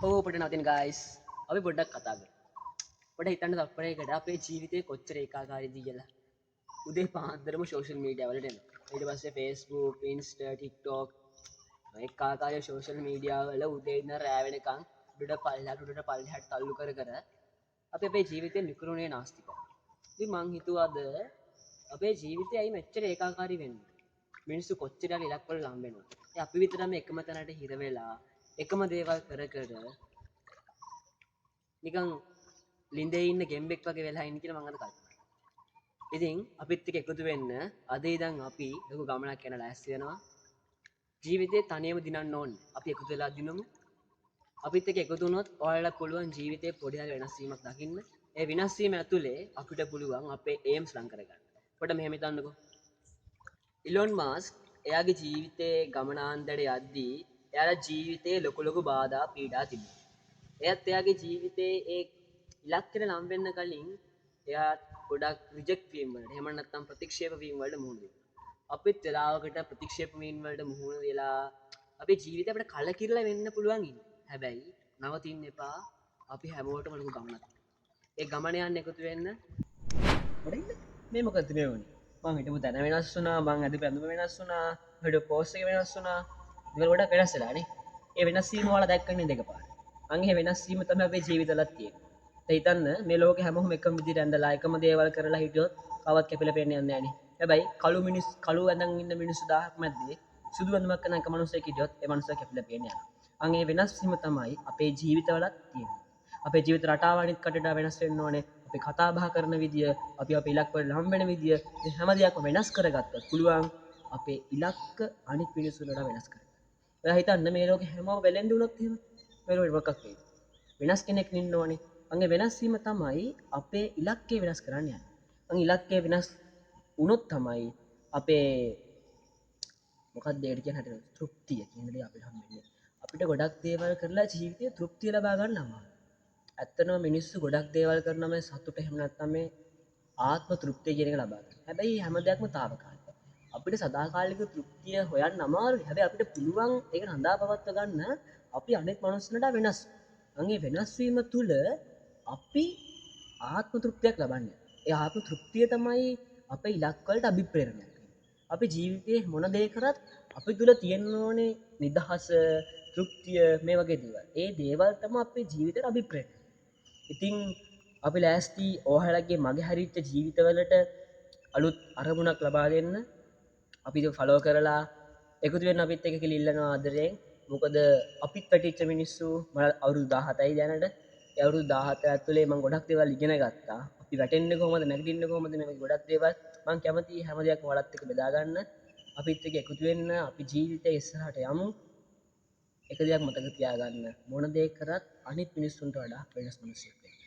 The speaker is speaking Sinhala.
ඔපට නතින් ගයිස් අපි පොඩ්ඩක් කතා කරමු. පොඩ්ඩක් හිතන්න තත්පරයකට අපේ ජීවිතේ කොච්චර ඒකාකාරීද කියලා. උදේ පාන්දරම සෝෂල් මීඩියා වලට එනවා. ඊට පස්සේ Facebook, Insta, TikTok ඒකාකාරී සෝෂල් මීඩියා වල උදේ ඉඳන් රෑ වෙනකන් උඩට පල්ලෙහාට තල්ලු කර කර අපි අපේ ජීවිතේ නිකරුණේ නාස්ති කරනවා. ඉතින් මං හිතුවාද අපේ ජීවිතේ ඇයි මෙච්චර ඒකාකාරී වෙන්නේ? මිනිස්සු කොච්චර හරි ඉලක්ක වල ලම් වෙනවා. ඒ අපි විතරම එකම තැනට හිර වෙලා එකම දේවල් කර කර නිකන් ලිඳේ ඉන්න ගෙම්බෙක් වගේ වෙලා ඉන්න කියලා මම අද කල්පනා කරා. ඉතින් අපිත් එක්ක එකතු වෙන්න අද ඉඳන් අපි ලොකු ගමනක් යන ලෑස්ති වෙනවා. ජීවිතේ තනියම දිනන්න ඕනේ. අපි එකතු වෙලා දිනමු. අපිත් එක්ක එකතු වුණොත් ඔයාලට පුළුවන් ජීවිතේ පොඩි හරි වෙනස් වීමක් දකින්න. ඒ වෙනස් වීම ඇතුලේ අපිට පුළුවන් අපේ ඒම්ස් ලං කරගන්න. පොඩ්ඩක් මෙහෙම හිතන්නකෝ. ඉලොන් මාස්ක් එයාගේ ජීවිතේ ගමනාන්තයට යද්දී එයාලා ජීවිතේ ලොකු බාධා පීඩා තිබුණා. එයත් එයාගේ ජීවිතේ ඒ ඉලක්කයට නම් වෙන්න කලින් එයා ගොඩක් රිජෙක්ට් වීම වලට එහෙම නැත්නම් ප්‍රතික්ෂේප වීම වලට මුහුණ දෙනවා. අපිත් වෙලාවකට ප්‍රතික්ෂේප වීම වලට මුහුණ දෙලා අපේ ජීවිතේ අපිට කලකිරලා වෙන්න පුළුවන් ඉන්නේ. හැබැයි නවතින්න එපා. අපි හැමෝටම ලොකු ගමනක්. ඒ ගමන යන්න එකතු වෙන්න. මොකද මේ මොකද මේ වුනේ? මං හිටපු තැන වෙනස් වුණා, මං අද පැඳුම වෙනස් වුණා, හිටපු පෝස්ට් එක වෙනස් වුණා. ඒවල ගොඩක් වෙනස් වෙලානේ. ඒ වෙනස් වීම ඔයාලා දැක්කන්නේ දෙකපාර. අන් ඒ වෙනස් වීම තමයි අපේ ජීවිතවලත් තියෙන්නේ. හිතන්න මේ ලෝකේ හැමෝම එකම විදිහට ඇඳලා එකම දේවල් කරලා හිටියොත් කවවත් කැපිලා පේන්නේ නැහැ නේ. හැබැයි කළු ඇඳන් ඉන්න මිනිස්සු 1000ක් මැද්දේ සුදු ඇඳුමක් කරන එක මිනිස්සෙක් හිටියොත් ඒ මිනිස්සයා කැපිලා පේන්නේ යනවා. අන් ඒ වෙනස් වීම තමයි අපේ ජීවිතවලත් තියෙන්නේ. අපේ ජීවිත රටාව අනිත් කටට වෙනස් වෙන්න ඕනේ. අපි කතා බහ කරන විදිය, අපි අපේ ඉලක්ක වලට හම් වෙන විදිය, මේ හැම දෙයක්ම වෙනස් කරගත්තොත් පුළුවන් අපේ ඉලක්ක අනිත් මිනිස්සුන්ට වෙනස් කරගන්න. ඔයා හිතන්න මේ ලෝකේ හැමෝම වෙලෙන්ද වුණොත් එහෙම මේ ලෝකෙ මොකක් වෙයිද? වෙනස් කෙනෙක් ඉන්න ඕනේ. අංගේ වෙනස් වීම තමයි අපේ ඉලක්කය වෙනස් කරන්න යන්නේ. අං ඉලක්කය වෙනස් වුණොත් තමයි අපේ මොකක්ද ඒකට කියන හැටි තෘප්තිය කියන දේ අපිට හම්බෙන්නේ. අපිට ගොඩක් දේවල් කරලා ජීවිතයේ තෘප්තිය ලබා ගන්න අමාරුයි. ඇත්තටම මිනිස්සු ගොඩක් දේවල් කරනවා මේ සතුට එහෙම නැත්නම් මේ ආත්ම තෘප්තිය කියන එක ලබා ගන්න. හැබැයි හැම දෙයක්ම తాවකාලිකයි. අපිට සදාකාලික තෘප්තිය හොයන්න අමාරුයි. හැබැයි අපිට පුළුවන් ඒක හඳා පවත්ව ගන්න අපි අනෙක් මනුස්සයන්ට වෙනස්. අංගේ වෙනස් වීම තුල අපි ආත්ම තෘප්තියක් ලබන්නේ. ඒ ආත්ම තෘප්තිය තමයි අපේ ඉලක්ක වලට අභිප්‍රේරණයක් වෙන්නේ. අපි ජීවිතේ මොන දේ කරත් අපි තුල තියෙන්න ඕනේ නිදහස, තෘප්තිය මේ වගේ දේවල්. ඒ දේවල් තමයි අපේ ජීවිතේට අභිප්‍රේරණය. ඉතින් අපි ලෑස්ති ඔයාලගේ මගේ හරිච්ච ජීවිතවලට අලුත් අරමුණක් ලබා දෙන්න. අපි ඒක ෆලෝ කරලා එකතු වෙන්න අපිත් එක්ක කියලා ඉල්ලනවා ආදරයෙන්. මොකද අපිත් පැටිච්ච මිනිස්සු මම අවුරුදු 17යි දැනට. ඒ අවුරුදු 17 ඇතුලේ මම ගොඩක් දේවල් ඉගෙන ගත්තා. අපි වැටෙන්නේ කොහොමද නැගිටින්නේ කොහොමද මේ ගොඩක් දේවල් මම කැමතියි හැම දෙයක්ම ඔයාලත් එක්ක බෙදා ගන්න. අපිත් එක්ක එකතු වෙන්න අපි ජීවිතේ ඉස්සරහට යමු. එක දෙයක් මතක තියාගන්න මොන දේ කරත් අනිත් මිනිස්සුන්ට වඩා වෙනස් මිනිස්සෙක් වෙන්න.